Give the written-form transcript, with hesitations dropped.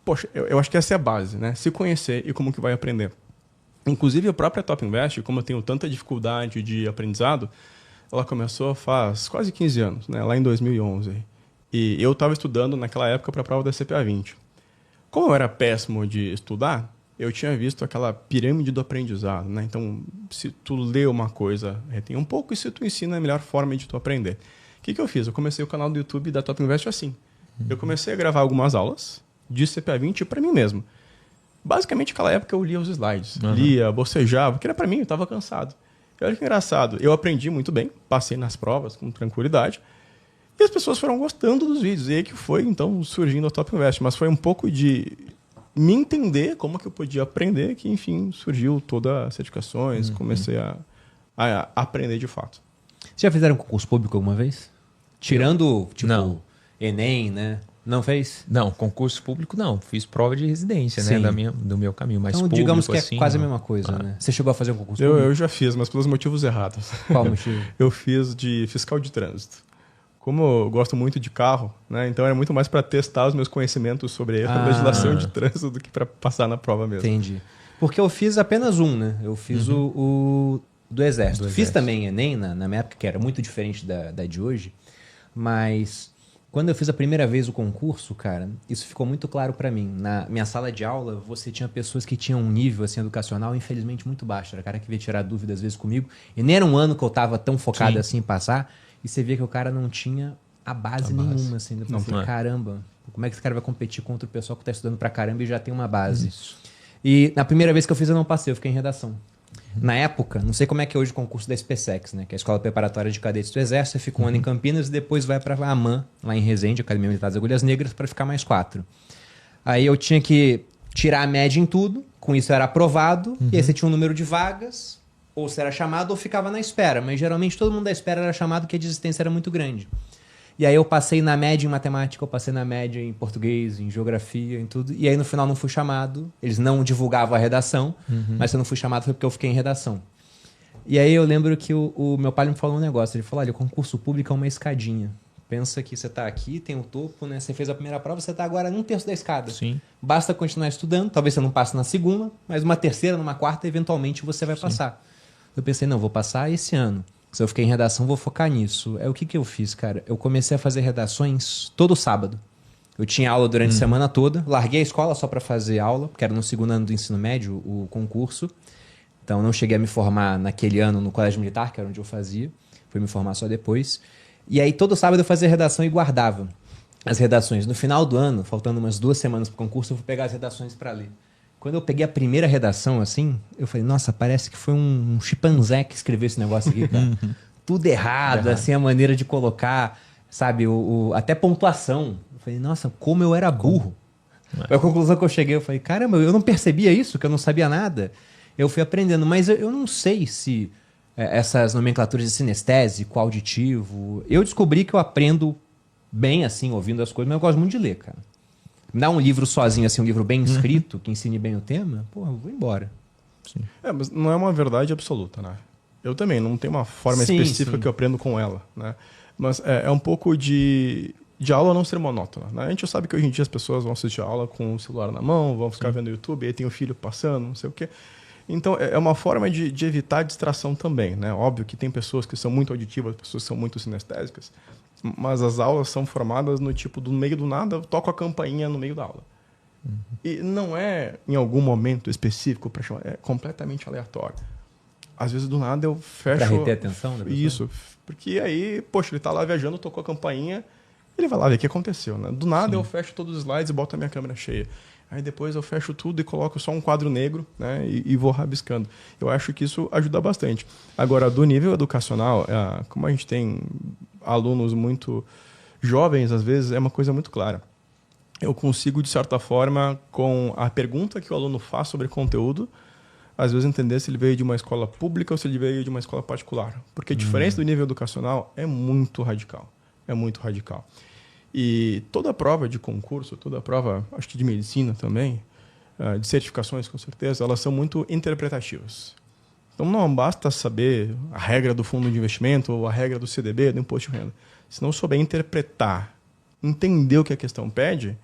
Poxa, eu acho que essa é a base, né? Se conhecer e como que vai aprender. Inclusive, a própria Top Invest, como eu tenho tanta dificuldade de aprendizado, ela começou faz quase 15 anos, né? Lá em 2011. E eu estava estudando naquela época para a prova da CPA 20. Como eu era péssimo de estudar, eu tinha visto aquela pirâmide do aprendizado, né? Então, se tu lê uma coisa, retém um pouco, e se tu ensina, é a melhor forma de tu aprender. O que eu fiz? Eu comecei o canal do YouTube da Top Invest assim. Eu comecei a gravar algumas aulas de CPA 20 para mim mesmo. Basicamente, naquela época eu lia os slides, lia, bocejava, porque era para mim, eu estava cansado. E olha que engraçado, eu aprendi muito bem, passei nas provas com tranquilidade, e as pessoas foram gostando dos vídeos. E aí que foi, então, surgindo a Top Invest. Mas foi um pouco de me entender como que eu podia aprender, que, enfim, surgiu todas as certificações, comecei a aprender de fato. Vocês já fizeram concurso público alguma vez? Tirando, tipo, não. Enem, né? Não fez? Não, concurso público não. Fiz prova de residência, né? Do meu caminho. Mas então, público, digamos que assim, é quase a mesma coisa, né? Você chegou a fazer um concurso público? Eu já fiz, mas pelos motivos errados. Qual motivo? Eu fiz de fiscal de trânsito. Como eu gosto muito de carro, né? Então era muito mais para testar os meus conhecimentos sobre a legislação de trânsito do que para passar na prova mesmo. Entendi. Porque eu fiz apenas um, né? Eu fiz o do Exército. Fiz também Enem na minha época, que era muito diferente da de hoje. Mas quando eu fiz a primeira vez o concurso, cara, isso ficou muito claro para mim. Na minha sala de aula, você tinha pessoas que tinham um nível assim, educacional, infelizmente, muito baixo. Era cara que veio tirar dúvida às vezes comigo. E nem era um ano que eu tava tão focado assim em passar. E você via que o cara não tinha a base nenhuma, assim. Eu pensei, caramba, como é que esse cara vai competir contra o pessoal que tá estudando pra caramba e já tem uma base? Isso. E na primeira vez que eu fiz, eu não passei, eu fiquei em redação. Na época, não sei como é que é hoje o concurso da SPSEX, né? Que é a Escola Preparatória de Cadetes do Exército. Você fica um ano em Campinas e depois vai pra AMAN, lá em Resende, Academia Militar das Agulhas Negras, para ficar mais 4. Aí eu tinha que tirar a média em tudo, com isso eu era aprovado, e aí você tinha um número de vagas, ou você era chamado ou ficava na espera. Mas geralmente todo mundo da espera era chamado porque a desistência era muito grande. E aí eu passei na média em matemática, eu passei na média em português, em geografia, em tudo. E aí no final não fui chamado. Eles não divulgavam a redação, mas se eu não fui chamado foi porque eu fiquei em redação. E aí eu lembro que o meu pai me falou um negócio. Ele falou, olha, o concurso público é uma escadinha. Pensa que você está aqui, tem o topo, né? Você fez a primeira prova, você está agora num terço da escada. Sim. Basta continuar estudando. Talvez você não passe na segunda, mas uma terceira, numa quarta, eventualmente você vai passar. Eu pensei, não, vou passar esse ano. Se eu fiquei em redação, vou focar nisso. É o que eu fiz, cara? Eu comecei a fazer redações todo sábado. Eu tinha aula durante a semana toda. Larguei a escola só para fazer aula, porque era no segundo ano do ensino médio o concurso. Então, não cheguei a me formar naquele ano no Colégio Militar, que era onde eu fazia. Fui me formar só depois. E aí, todo sábado eu fazia redação e guardava as redações. No final do ano, faltando umas 2 semanas para o concurso, eu vou pegar as redações para ler. Quando eu peguei a primeira redação, assim, eu falei, nossa, parece que foi um chimpanzé que escreveu esse negócio aqui, cara. Tudo errado, assim, a maneira de colocar, sabe, até pontuação. Eu falei, nossa, como eu era burro. A conclusão que eu cheguei, eu falei, caramba, eu não percebia isso, que eu não sabia nada. Eu fui aprendendo, mas eu não sei se essas nomenclaturas de sinestésico, auditivo... Eu descobri que eu aprendo bem, assim, ouvindo as coisas, mas eu gosto muito de ler, cara. Me dá um livro sozinho, assim, um livro bem escrito, que ensine bem o tema, porra, eu vou embora. Sim. Mas não é uma verdade absoluta, né? Eu também não tenho uma forma específica que eu aprendo com ela, né? Mas é um pouco de aula não ser monótona, né? A gente sabe que hoje em dia as pessoas vão assistir a aula com o celular na mão, vão ficar vendo YouTube, aí tem o filho passando, não sei o quê. Então, é uma forma de evitar a distração também, né? Óbvio que tem pessoas que são muito auditivas, pessoas que são muito sinestésicas, mas as aulas são formadas no tipo, do meio do nada, eu toco a campainha no meio da aula. E não é em algum momento específico para chamar, é completamente aleatório. Às vezes, do nada, eu fecho... Para reter a atenção da pessoa? Isso, porque aí, poxa, ele está lá viajando, tocou a campainha, ele vai lá ver o que aconteceu, né? Do nada, eu fecho todos os slides e boto a minha câmera cheia. Aí depois eu fecho tudo e coloco só um quadro negro, né, e vou rabiscando. Eu acho que isso ajuda bastante. Agora, do nível educacional, como a gente tem alunos muito jovens, às vezes, é uma coisa muito clara. Eu consigo, de certa forma, com a pergunta que o aluno faz sobre conteúdo, às vezes entender se ele veio de uma escola pública ou se ele veio de uma escola particular. Porque a diferença do nível educacional é muito radical. É muito radical. E toda prova de concurso, toda prova, acho que de medicina também, de certificações com certeza, elas são muito interpretativas. Então não basta saber a regra do fundo de investimento ou a regra do CDB, do imposto de renda. Se não souber interpretar, entender o que a questão pede,